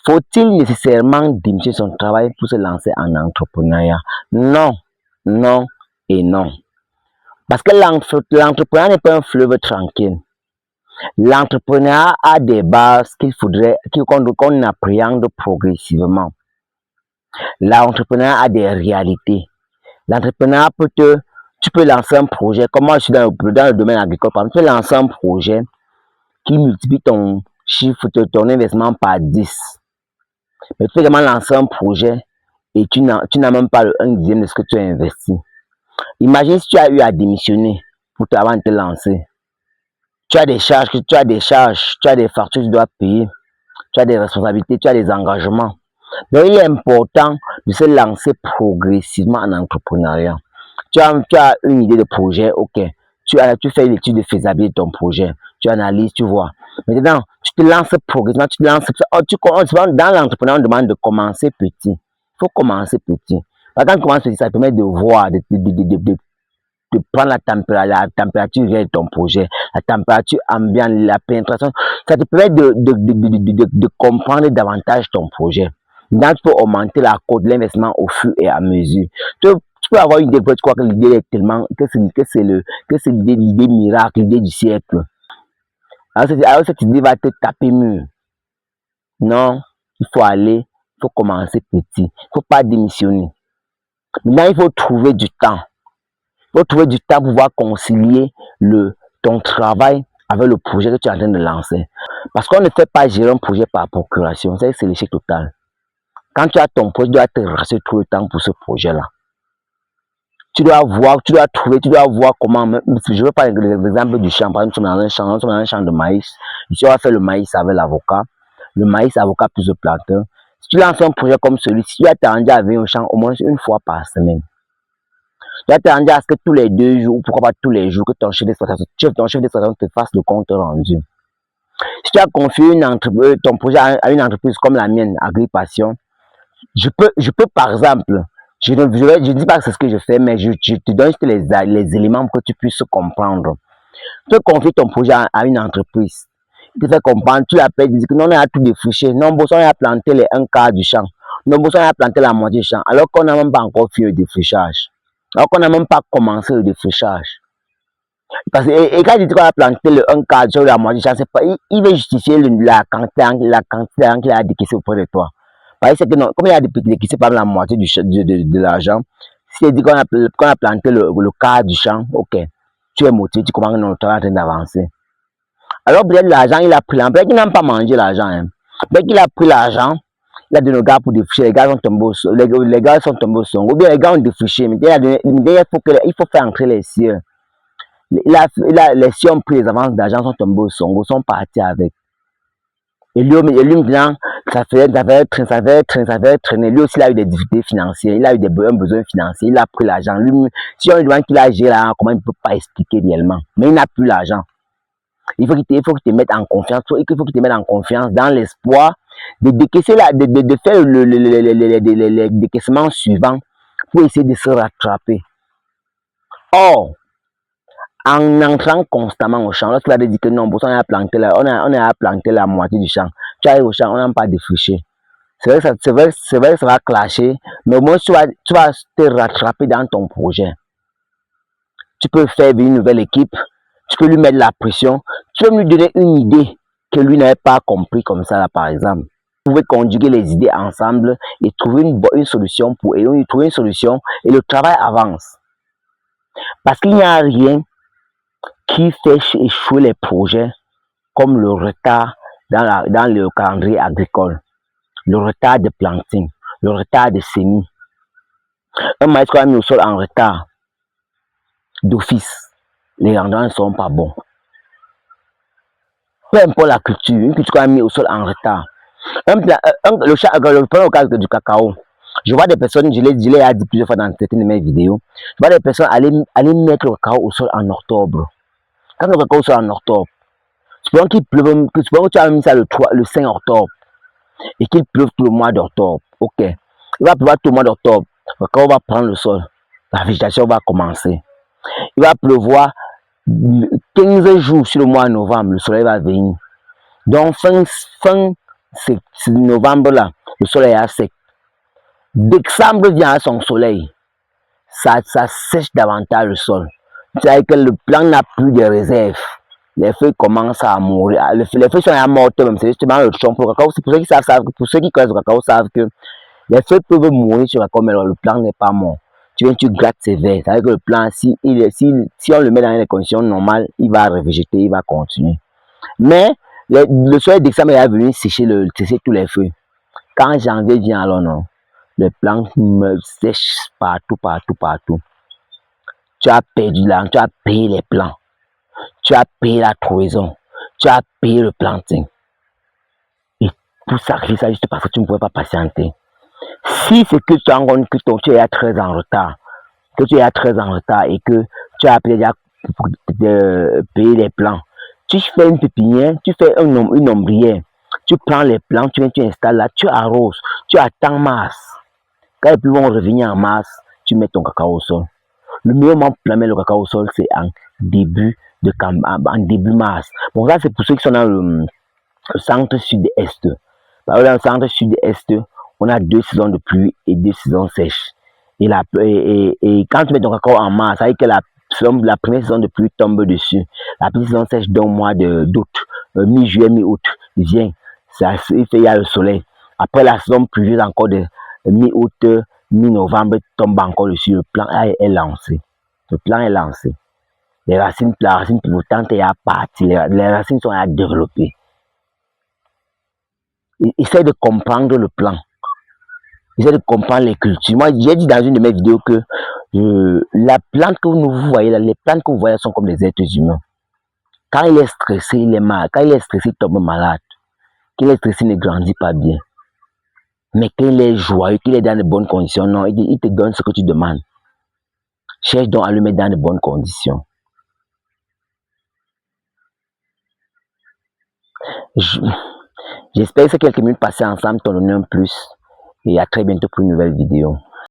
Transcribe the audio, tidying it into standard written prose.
Faut-il nécessairement démissionner son travail pour se lancer en entrepreneuriat? Non, non et non. Parce que l'entrepreneuriat n'est pas un fleuve tranquille. L'entrepreneuriat a des bases qu'on appréhende progressivement. L'entrepreneuriat a des réalités. L'entrepreneuriat tu peux lancer un projet, comme moi je suis dans le domaine agricole, par exemple, tu peux lancer un projet qui multiplie ton chiffre, ton investissement par 10. Mais tu peux également lancer un projet et tu n'as même pas le 1/10 de ce que tu as investi. Imagine si tu as eu à démissionner avant de te lancer. Tu as des charges, tu as des factures que tu dois payer, tu as des responsabilités, tu as des engagements. Donc il est important de se lancer progressivement en entrepreneuriat. Tu as une idée de projet, ok. Tu fais l'étude de faisabilité de ton projet, tu analyses, tu vois. Maintenant, tu te lances progressivement, dans l'entrepreneuriat, on demande de commencer petit. Il faut commencer petit. Quand tu commences petit, ça te permet de voir, de prendre la température de ton projet, la température ambiante, la pénétration. Ça te permet de comprendre davantage ton projet. Donc, tu peux augmenter la cote de l'investissement au fur et à mesure. Tu peux avoir une idée, tu crois que l'idée est tellement, que c'est l'idée miracle, l'idée du siècle. Alors cette idée va te taper mûr. Non, il faut commencer petit. Il ne faut pas démissionner. Maintenant, il faut trouver du temps. Il faut trouver du temps pour pouvoir concilier ton travail avec le projet que tu es en train de lancer. Parce qu'on ne fait pas gérer un projet par procuration. C'est l'échec total. Quand tu as ton projet, tu dois te rassurer tout le temps pour ce projet-là. Tu dois voir comment. Je veux pas l'exemple du champ. Par exemple, nous sommes dans un champ de maïs. Ici, on va faire le maïs avec l'avocat. Le maïs, avocat plus le plantain. Si tu lances un projet comme celui-ci, tu dois t'arranger à venir au champ au moins une fois par semaine. Tu dois t'arranger à ce que tous les 2 jours, pourquoi pas tous les jours, que ton chef d'exploitation te fasse le compte rendu. Si tu as confié ton projet à une entreprise comme la mienne, Agripassion, je peux par exemple, je ne dis pas que c'est ce que je fais, mais je te donne juste les éléments pour que tu puisses comprendre. Tu peux confier ton projet à une entreprise. Tu te fais comprendre, tu l'appelles, tu dis que non, on a tout défriché. Non, on a planté les 1/4 du champ. Non, on a planté la moitié du champ, alors qu'on n'a même pas encore fini le défrichage. Alors qu'on n'a même pas commencé le défrichage. Parce que quand il dit qu'on a planté le 1/4 sur la moitié du champ, c'est pas, il veut justifier la quantité qu'il a décaissé auprès de toi. Parce que non, comme il a décaissé par la moitié de l'argent, s'il dit qu'on a planté le quart du champ, ok, tu es motivé, tu commences notre travail en train d'avancer. Alors peut-être l'argent, il a pris l'argent, peut-être qu'il n'a pas mangé l'argent. Hein. Peut-être qu'il a pris l'argent, il a donné aux gars pour défricher, les gars sont tombés au sol, les gars sont tombés au sol, ou bien les gars ont défriché, mais il faut faire entrer les cieux. Les cieux ont pris les avances d'argent, sont tombés au sol, sont partis avec. Et lui maintenant, ça fait traîner. Lui aussi, il a eu des difficultés financières, il a eu un besoin financier, il a pris l'argent. Lui, si on lui demande qu'il a géré l'argent, comment il ne peut pas expliquer réellement. Mais il n'a plus l'argent. Il faut qu'il te mette en confiance, dans l'espoir de décaisser de faire les décaissements suivants pour essayer de se rattraper. Or, en entrant constamment au champ, lorsqu'il a dit que non, on a planté la moitié du champ, tu arrives au champ, on n'a pas défriché. C'est vrai que ça va clasher, mais au moins tu vas te rattraper dans ton projet. Tu peux faire une nouvelle équipe, tu peux lui mettre la pression, tu peux lui donner une idée que lui n'avait pas compris comme ça, là, par exemple. Vous pouvez conjuguer les idées ensemble et trouver une solution et le travail avance. Parce qu'il n'y a rien qui fait échouer les projets comme le retard dans le calendrier agricole, le retard de planting, le retard de semis. Un maïs qu'on a mis au sol en retard, d'office, les rendements ne seront pas bons. Peu importe la culture, une culture qu'on a mis au sol en retard. Le premier cas du cacao, je vois des personnes, je l'ai dit plusieurs fois dans certaines de mes vidéos, je vois des personnes aller mettre le cacao au sol en octobre. Quand le cacao sort en octobre, supposons qu'il pleuve, supposons que tu as mis ça le 5 octobre et qu'il pleuve tout le mois d'octobre. Ok, il va pleuvoir tout le mois d'octobre, le cacao va prendre le sol, la végétation va commencer. Il va pleuvoir 15 jours sur le mois de novembre, le soleil va venir. Donc fin c'est novembre là, le soleil est sec. Décembre vient à son soleil, ça sèche davantage le sol. C'est-à-dire que le plant n'a plus de réserve. Les feuilles commencent à mourir. Les feuilles sont à mort même. C'est justement le tronc pour le cacao. C'est pour ceux qui savent, pour ceux qui connaissent le cacao savent que les feuilles peuvent mourir sur le cacao, mais le plant n'est pas mort. Tu viens, tu grattes ses verres. C'est-à-dire que le plant, si on le met dans les conditions normales, il va revégéter, il va continuer. Mais le soleil décembre est venu sécher tous les feuilles. Quand janvier vient, alors non, les plantes me sèchent partout, partout, partout. Tu as perdu l'argent, tu as payé les plants, tu as payé la trouaison, tu as payé le planting. Et tout ça, juste parce que tu ne pouvais pas patienter. Si c'est que tu te rends compte que tu es à 13 ans en retard, et que tu as déjà payé les plants, tu fais une pépinière, tu fais une ombrière, tu prends les plants, tu installes là, tu arroses, tu attends mars. Quand les pluies vont revenir en mars, tu mets ton cacao au sol. Le meilleur moment pour mettre le cacao au sol, c'est en début mars. Bon, ça, c'est pour ceux qui sont dans le centre sud-est. Dans le centre sud-est, on a 2 saisons de pluie et 2 saisons sèches. Et quand tu mets ton cacao en mars, ça veut dire que la première saison de pluie tombe dessus. La petite saison sèche d'un mois d'août, mi-juillet, mi-août, vient. Il y a le soleil. Après la saison pluvieuse encore de mi-août, mi-novembre, tombe encore dessus. Le plan est lancé. Le plan est lancé. La racine pivotante est à partir. Les racines sont à développer. Essaye de comprendre le plan. Essaye de comprendre les cultures. Moi, j'ai dit dans une de mes vidéos que la plante que vous voyez là, les plantes que vous voyez sont comme des êtres humains. Quand il est stressé, il est malade. Quand il est stressé, il tombe malade. Quand il est stressé, il ne grandit pas bien. Mais quand il est joyeux, qu'il est dans de bonnes conditions, non, il te donne ce que tu demandes. Cherche donc à le mettre dans de bonnes conditions. J'espère que ces quelques minutes passées ensemble t'ont donné un plus. Et à très bientôt pour une nouvelle vidéo.